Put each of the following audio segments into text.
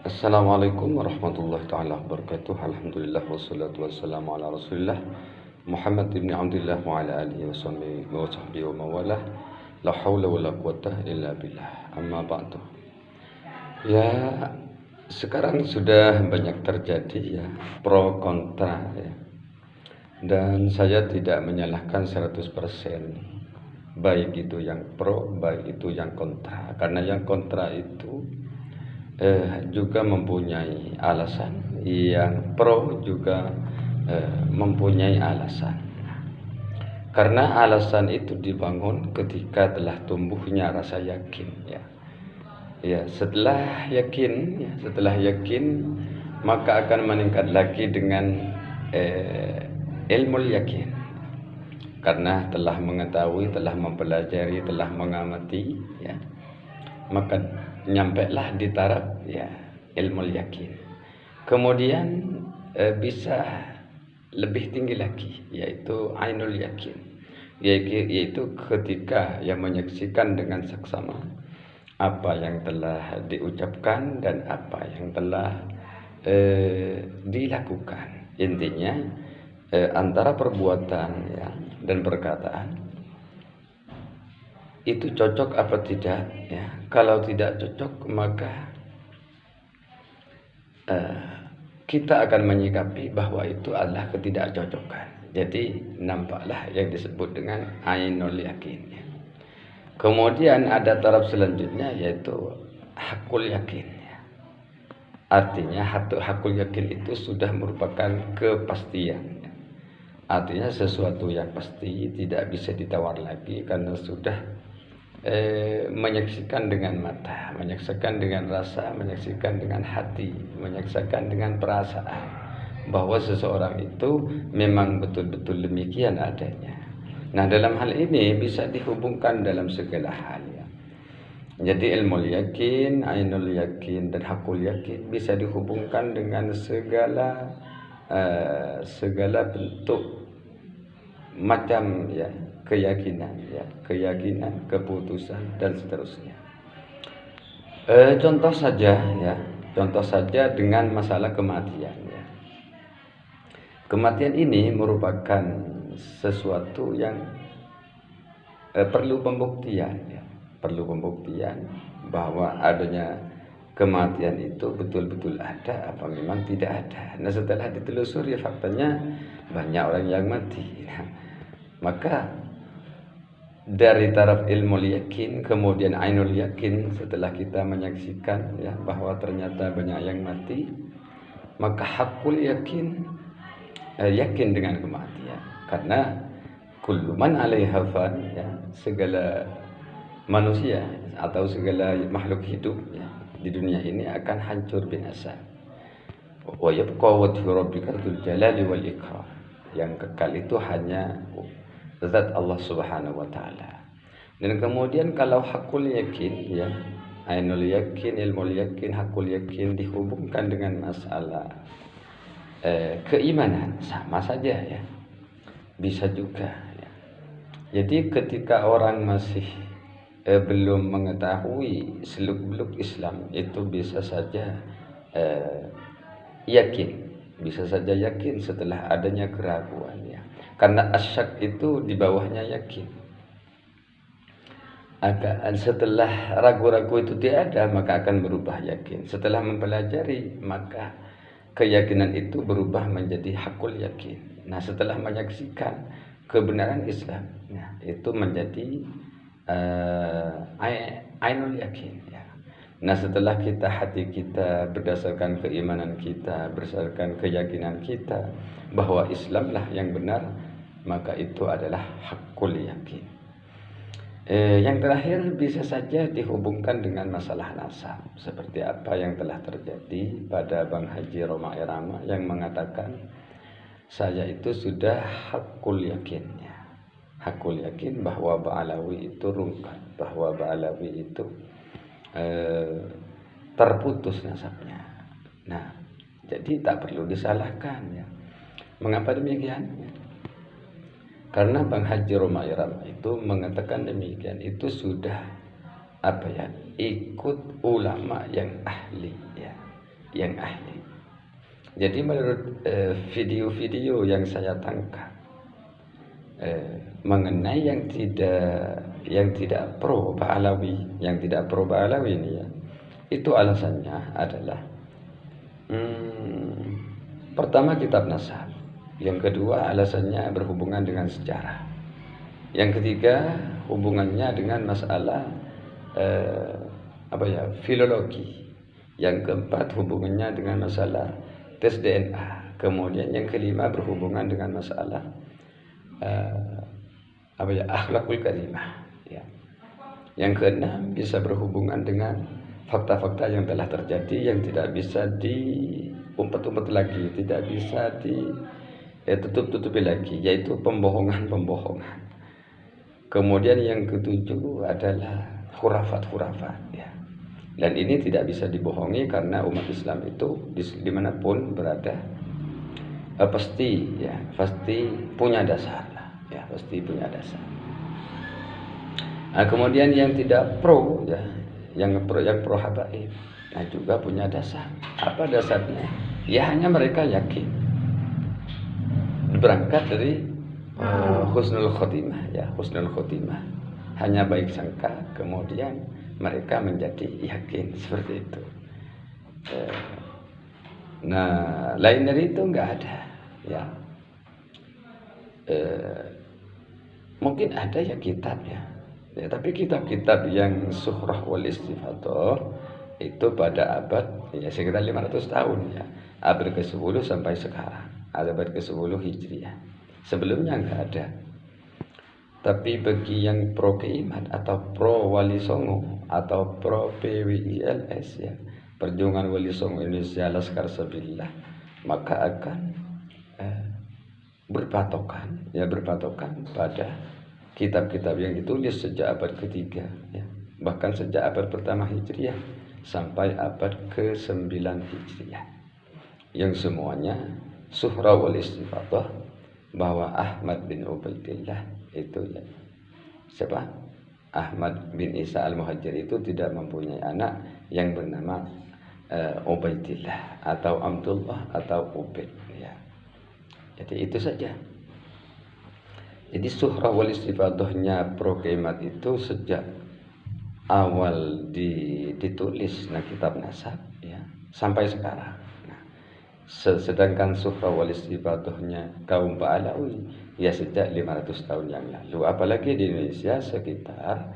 Assalamualaikum warahmatullahi taala wabarakatuh. Alhamdulillah wassalatu wassalamu ala Rasulillah Muhammad ibn Abdullah wa ala alihi wa sahbihi wa mawalah. La haula wala quwata illa billah. Amma ba'du. Ya, sekarang sudah banyak terjadi ya pro kontra ya. Dan saya tidak menyalahkan 100% baik itu yang pro, baik itu yang kontra. Karena yang kontra itu juga mempunyai alasan, yang pro juga mempunyai alasan. Karena alasan itu dibangun ketika telah tumbuhnya rasa yakin ya. Ya, setelah yakin maka akan meningkat lagi dengan ilmu yakin. Karena telah mengetahui, telah mempelajari, telah mengamati ya. Maka nyampailah di taraf ya ilmu yakin. Kemudian bisa lebih tinggi lagi, yaitu ainul yakin, yaitu ketika yang menyaksikan dengan saksama apa yang telah diucapkan dan apa yang telah dilakukan. Intinya antara perbuatan ya dan perkataan itu cocok apa tidak ya. Kalau tidak cocok maka kita akan menyikapi bahwa itu adalah ketidakcocokan. Jadi nampaklah yang disebut dengan ainul yakin ya. Kemudian ada taraf selanjutnya yaitu hakul yakin ya. Artinya hakul yakin itu sudah merupakan kepastian ya. Artinya sesuatu yang pasti tidak bisa ditawar lagi karena sudah menyaksikan dengan mata, menyaksikan dengan rasa, menyaksikan dengan hati, menyaksikan dengan perasaan bahwa seseorang itu memang betul-betul demikian adanya. Nah, dalam hal ini bisa dihubungkan dalam segala hal ya. Jadi ilmu yakin, ainul yakin dan hakul yakin bisa dihubungkan dengan segala bentuk macam ya keyakinan, keputusan dan seterusnya. Contoh saja dengan masalah kematian ya. Kematian ini merupakan sesuatu yang perlu pembuktian ya. Perlu pembuktian bahwa adanya kematian itu betul-betul ada apa memang tidak ada. Nah, setelah ditelusuri faktanya banyak orang yang mati ya. Maka dari taraf ilmu yakin kemudian ainul yakin, setelah kita menyaksikan ya bahwa ternyata banyak yang mati, maka hakul yakin yakin dengan kematian. Karena kullu man 'alaiha fan ya, segala manusia atau segala makhluk hidup ya di dunia ini akan hancur binasa. Wa yabqa wajhu rabbika dzul jalali wal ikram. Yang kekal itu hanya zat Allah Subhanahu wa taala. Dan kemudian kalau hakul yakin ya, ainul yakin, ilmu yakin, hakul yakin dihubungkan dengan masalah keimanan, sama saja ya. Bisa juga ya. Jadi ketika orang masih belum mengetahui seluk-beluk Islam, itu bisa saja yakin, bisa saja yakin setelah adanya keraguan ya. Karena asyak itu di bawahnya yakin. Setelah ragu-ragu itu tidak ada, maka akan berubah yakin. Setelah mempelajari, maka keyakinan itu berubah menjadi hakul yakin. Nah, setelah menyaksikan kebenaran Islam, nah, itu menjadi ainul yakin ya. Nah, setelah hati kita berdasarkan keimanan kita, berdasarkan keyakinan kita bahwa Islamlah yang benar, maka itu adalah hakul yakin. Yang terakhir bisa saja dihubungkan dengan masalah nasab, seperti apa yang telah terjadi pada Bang Haji Roma Irama yang mengatakan saya itu sudah hakul yakinnya. Hakul yakin bahwa Ba'alawi itu rungkat, bahwa Ba'alawi itu terputus nasabnya. Nah, jadi tak perlu disalahkan ya. Mengapa demikian? Karena Bang Haji Roma Irama itu mengatakan demikian, itu sudah ikut ulama yang ahli ya. yang ahli. Jadi menurut video-video yang saya tangkap mengenai yang tidak pro Ba'alawi, ini ya, itu alasannya adalah pertama kitab nasab, yang kedua alasannya berhubungan dengan sejarah, yang ketiga hubungannya dengan masalah filologi, yang keempat hubungannya dengan masalah tes DNA, kemudian yang kelima berhubungan dengan masalah akhlakul karimah ya. Yang keenam bisa berhubungan dengan fakta-fakta yang telah terjadi yang tidak bisa diumpet-umpet lagi, tidak bisa ditutup-tutupi lagi, yaitu pembohongan. Kemudian yang ketujuh adalah khurafat ya. Dan ini tidak bisa dibohongi karena umat Islam itu dimanapun berada pasti punya dasar lah ya, pasti punya dasar. Nah, kemudian yang tidak pro ya, yang pro habaib, nah juga punya dasar. Apa dasarnya? Ya hanya mereka yakin berangkat dari husnul khotimah ya, husnul khotimah, hanya baik sangka, kemudian mereka menjadi yakin seperti itu. Nah, lain dari itu enggak ada ya. Mungkin ada ya kitab ya, tapi kitab-kitab yang Suhrah wal Istifadah itu pada abad ya sekitar 500 tahun ya, abad ke-10 sampai sekarang, abad ke-10 Hijriah. Sebelumnya enggak ada. Tapi bagi yang pro Keimat atau pro Wali Songo atau pro PWILS ya, Perjuangan Wali Songo Indonesia Laskar Sabillah, maka akan berpatokan pada kitab-kitab yang ditulis sejak abad ketiga ya, bahkan sejak abad pertama Hijriah sampai abad ke-9 Hijriah, yang semuanya Suhrah wal Istifadah bahwa Ahmad bin Ubaidillah itu ya, siapa? Ahmad bin Isa al-Muhajir itu tidak mempunyai anak yang bernama Ubaidillah atau Abdullah atau Ubaid ya. Jadi itu saja. Jadi Suhrah wal Istifadahnya pro Keimat itu sejak awal ditulis kitab nasab ya, sampai sekarang. Sedangkan Suhrah wal Istifadahnya kaum Ba'alawi ya sejak 500 tahun yang lalu, apalagi di Indonesia sekitar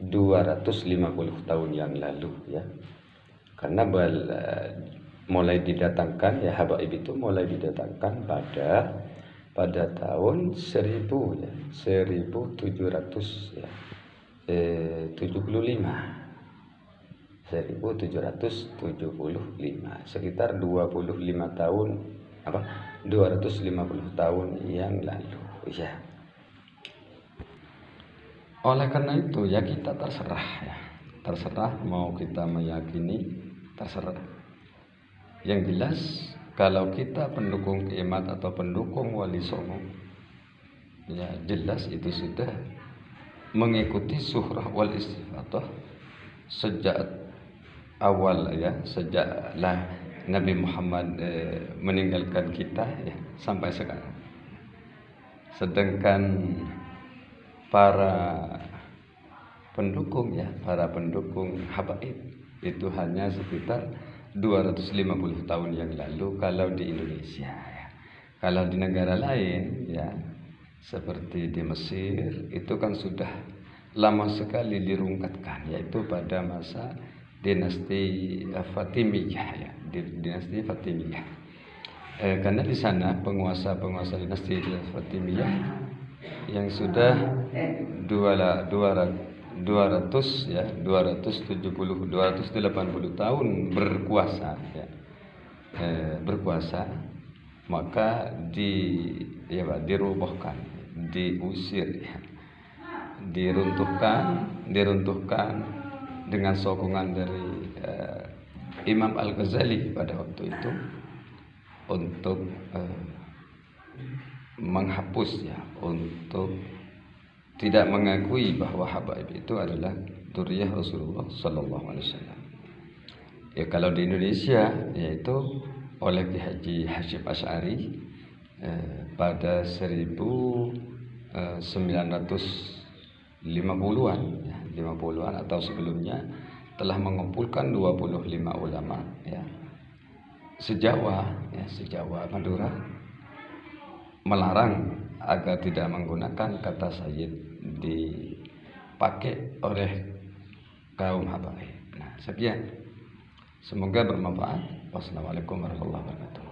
250 tahun yang lalu ya. Karena mulai didatangkan ya, habaib itu mulai didatangkan pada tahun 1775 sekitar 250 tahun yang lalu ya. Oleh karena itu ya kita terserah mau kita meyakini, terserah. Yang jelas kalau kita pendukung Keimat atau pendukung Wali Songo ya jelas itu sudah mengikuti Suhrah wal Istifadah sejak awal ya, sejaklah Nabi Muhammad meninggalkan kita ya sampai sekarang. Sedangkan para pendukung habaib itu hanya sekitar 250 tahun yang lalu kalau di Indonesia ya. Kalau di negara lain ya seperti di Mesir itu kan sudah lama sekali dirungkatkan, yaitu pada masa dinasti Fatimiyah ya, dinasti Fatimiyah. Karena di sana penguasa dinasti Fatimiyah yang sudah 280 tahun berkuasa ya, maka dirobohkan, diusir ya, diruntuhkan dengan sokongan dari Imam Al-Ghazali pada waktu itu untuk menghapus ya, untuk tidak mengakui bahwa habaib itu adalah dzurriyyah Rasulullah sallallahu alaihi wasallam. Ya kalau di Indonesia yaitu oleh Ki Haji Hasyim Asy'ari pada 1950-an ya, 50-an atau sebelumnya telah mengumpulkan 25 ulama ya sejawa Madura melarang agar tidak menggunakan kata sayyid dipakai oleh kaum habaib. Nah, sekian. Semoga bermanfaat. Wassalamualaikum warahmatullahi wabarakatuh.